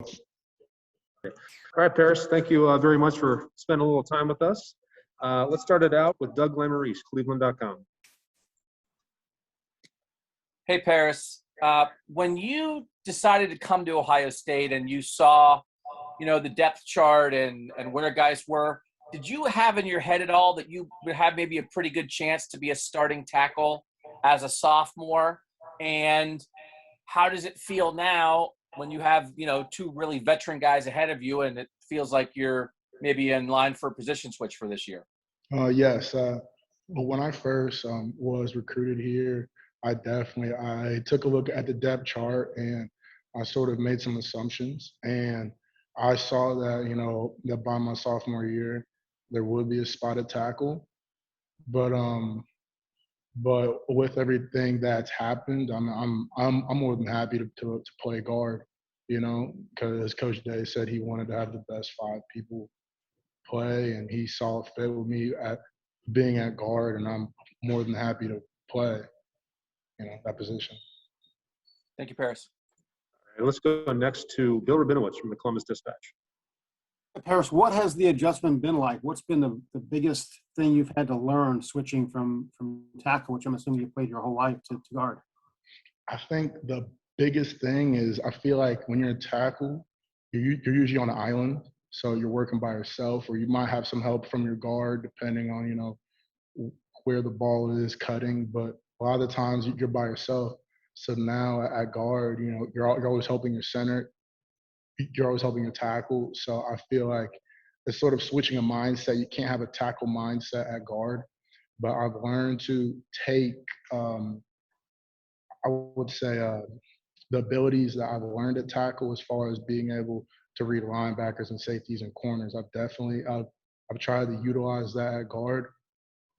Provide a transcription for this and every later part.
All right, Paris, thank you very much for spending a little time with us. Let's start it out with Doug Lamarice, cleveland.com. Hey, Paris. When you decided to come to Ohio State and you saw, the depth chart and where guys were, did you have in your head at all that you would have maybe a pretty good chance to be a starting tackle as a sophomore? And how does it feel now when you have, two really veteran guys ahead of you and it feels like you're maybe in line for a position switch for this year? Yes. When I first was recruited here, I took a look at the depth chart and I sort of made some assumptions. And I saw that, that by my sophomore year, there would be a spot at tackle. But with everything that's happened, I'm more than happy to play guard, because Coach Day said he wanted to have the best 5 people play, and he saw it fit with me at being at guard, and I'm more than happy to play, that position. Thank you, Paris. All right, let's go next to Bill Rabinowitz from the Columbus Dispatch. Paris, what has the adjustment been like? What's been the biggest thing you've had to learn switching from tackle, which I'm assuming you played your whole life, to guard? I think the biggest thing is I feel like when you're a tackle, you're usually on an island. So you're working by yourself, or you might have some help from your guard depending on, where the ball is cutting. But a lot of the times you're by yourself. So now at guard, you're always helping your center. You're always helping your tackle. So I feel like it's sort of switching a mindset. You can't have a tackle mindset at guard. But I've learned to take, I would say, the abilities that I've learned at tackle as far as being able to read linebackers and safeties and corners. I've tried to utilize that at guard.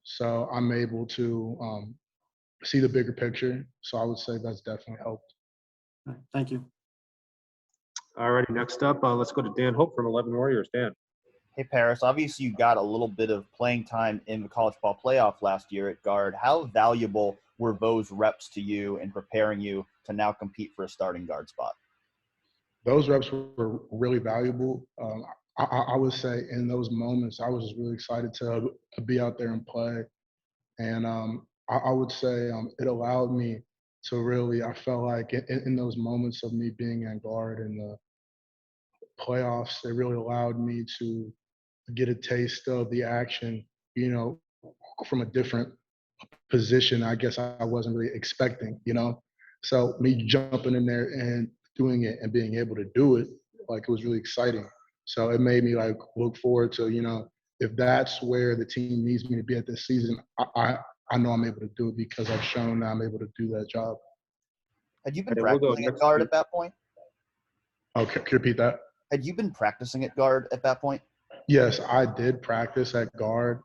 So I'm able to see the bigger picture. So I would say that's definitely helped. Thank you. All righty, next up, let's go to Dan Hope from 11 Warriors. Dan. Hey, Paris, obviously you got a little bit of playing time in the college ball playoff last year at guard. How valuable were those reps to you in preparing you to now compete for a starting guard spot? Those reps were really valuable. I would say in those moments, I was just really excited to be out there and play. And I would say it allowed me to really, I felt like in those moments of me being at guard in the playoffs, it really allowed me to get a taste of the action, from a different position I guess I wasn't really expecting, So me jumping in there and doing it and being able to do it, like, it was really exciting. So it made me look forward to, if that's where the team needs me to be at this season, I know I'm able to do it because I've shown that I'm able to do that job. Had you been practicing at guard at that point? Oh, can you repeat that? Had you been practicing at guard at that point? Yes, I did practice at guard.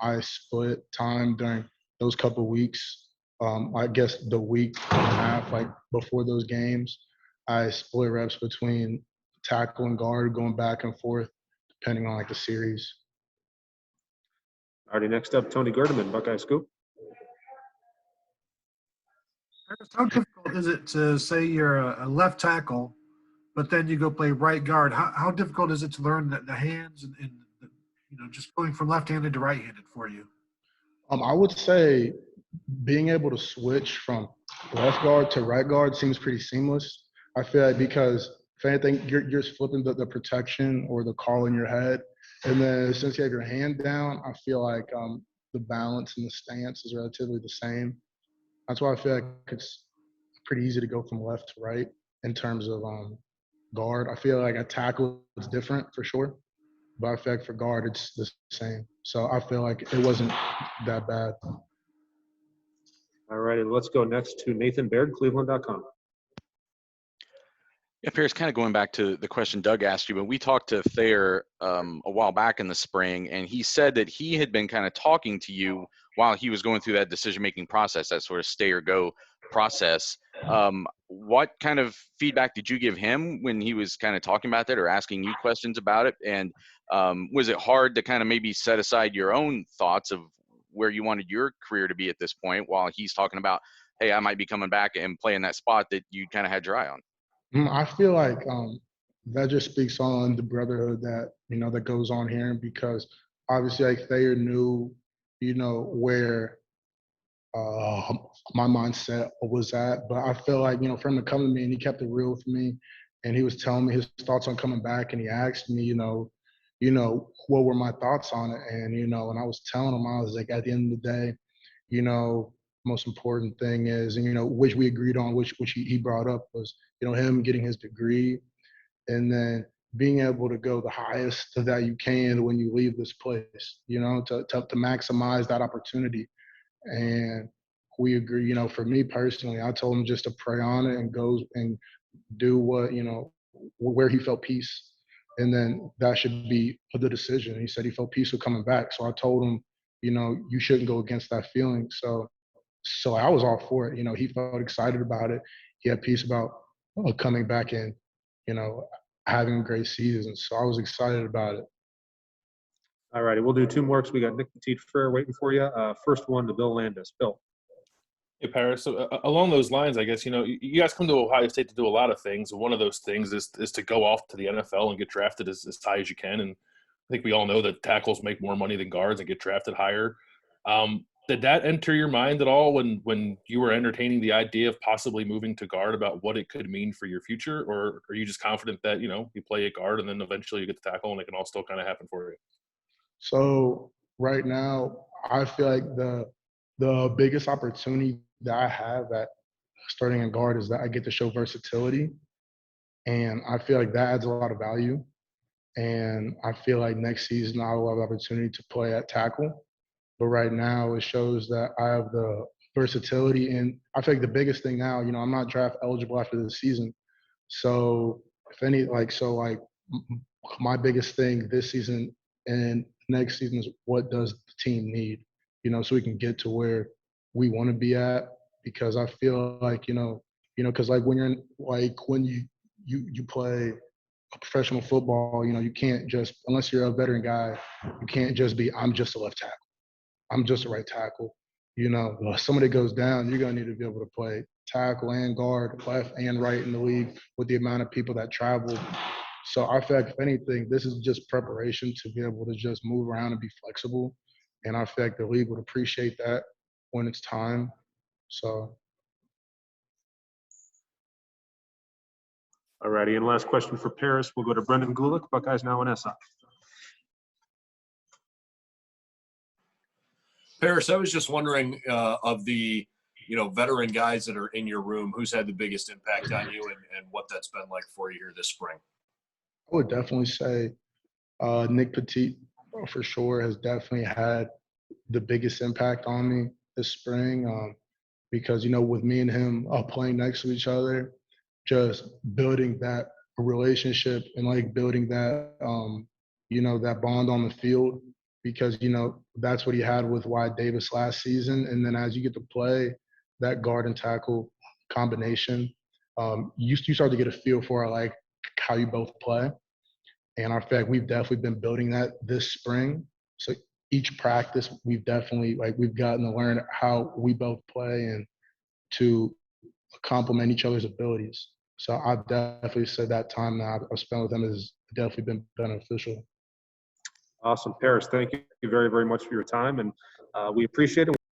I split time during those couple of weeks. I guess the week and a half, before those games, I split reps between tackle and guard, going back and forth, depending on the series. All righty, next up, Tony Gerdeman, Buckeye Scoop. How difficult is it to say you're a left tackle, but then you go play right guard? How difficult is it to learn the hands and just going from left-handed to right-handed for you? I would say being able to switch from left guard to right guard seems pretty seamless. I feel like because if anything, you're just flipping the protection or the call in your head. And then since you have your hand down, I feel like the balance and the stance is relatively the same. That's why I feel like it's pretty easy to go from left to right in terms of guard. I feel like a tackle is different for sure, but I feel like for guard, it's the same. So I feel like it wasn't that bad. All right, and let's go next to Nathan Baird, cleveland.com. Yeah, Pierce, kind of going back to the question Doug asked you, but we talked to Thayer a while back in the spring, and he said that he had been kind of talking to you while he was going through that decision-making process, that sort of stay or go process. What kind of feedback did you give him when he was kind of talking about that or asking you questions about it? And was it hard to kind of maybe set aside your own thoughts of where you wanted your career to be at this point while he's talking about, hey, I might be coming back and playing that spot that you kind of had your eye on? I feel like that just speaks on the brotherhood that, that goes on here, because obviously like Thayer knew, where my mindset was at. But I feel like, for him to come to me and he kept it real with me, and he was telling me his thoughts on coming back, and he asked me, what were my thoughts on it? And, and I was telling him, I was like, at the end of the day, most important thing is, and, which we agreed on, which he brought up was, him getting his degree, and then being able to go the highest that you can when you leave this place, to maximize that opportunity. And we agree, for me personally, I told him just to pray on it and go and do what, where he felt peace. And then that should be the decision. He said he felt peaceful coming back. So I told him, you shouldn't go against that feeling. So I was all for it. He felt excited about it. He had peace about coming back and, having a great season. So I was excited about it. All righty, we'll do two more because we got Nick Petit-Frere waiting for you. First one to Bill Landis. Bill. Hey, Paris. So along those lines, I guess, you guys come to Ohio State to do a lot of things. One of those things is to go off to the NFL and get drafted as high as you can. And I think we all know that tackles make more money than guards and get drafted higher. Did that enter your mind at all when you were entertaining the idea of possibly moving to guard, about what it could mean for your future? Or are you just confident that, you play a guard and then eventually you get the tackle and it can all still kind of happen for you? So right now, I feel like the biggest opportunity that I have at starting a guard is that I get to show versatility. And I feel like that adds a lot of value. And I feel like next season I will have the opportunity to play at tackle. But right now it shows that I have the versatility. And I feel like the biggest thing now, I'm not draft eligible after this season. So my biggest thing this season and next season is, what does the team need, so we can get to where we want to be at. Because I feel like, because like when you're when you play professional football, you can't just, unless you're a veteran guy, you can't just be, I'm just a left tackle, I'm just a right tackle. If somebody goes down, you're going to need to be able to play tackle and guard, left and right in the league with the amount of people that travel. So I feel like, if anything, this is just preparation to be able to just move around and be flexible. And I feel like the league would appreciate that when it's time. So. All righty, and last question for Paris. We'll go to Brendan Gulick, Buckeyes Now and SI. Paris, I was just wondering, of the veteran guys that are in your room, who's had the biggest impact on you, and what that's been like for you here this spring? I would definitely say Nick Petit, for sure, has definitely had the biggest impact on me this spring, because, with me and him playing next to each other, just building that relationship and like building that, that bond on the field, because, that's what he had with Wyatt Davis last season. And then as you get to play that guard and tackle combination, you start to get a feel for like how you both play. And I feel like we've definitely been building that this spring. So each practice, we've definitely we've gotten to learn how we both play and to complement each other's abilities. So I've definitely said that time that I've spent with him has definitely been beneficial. Awesome. Paris, thank you very, very much for your time. And we appreciate it.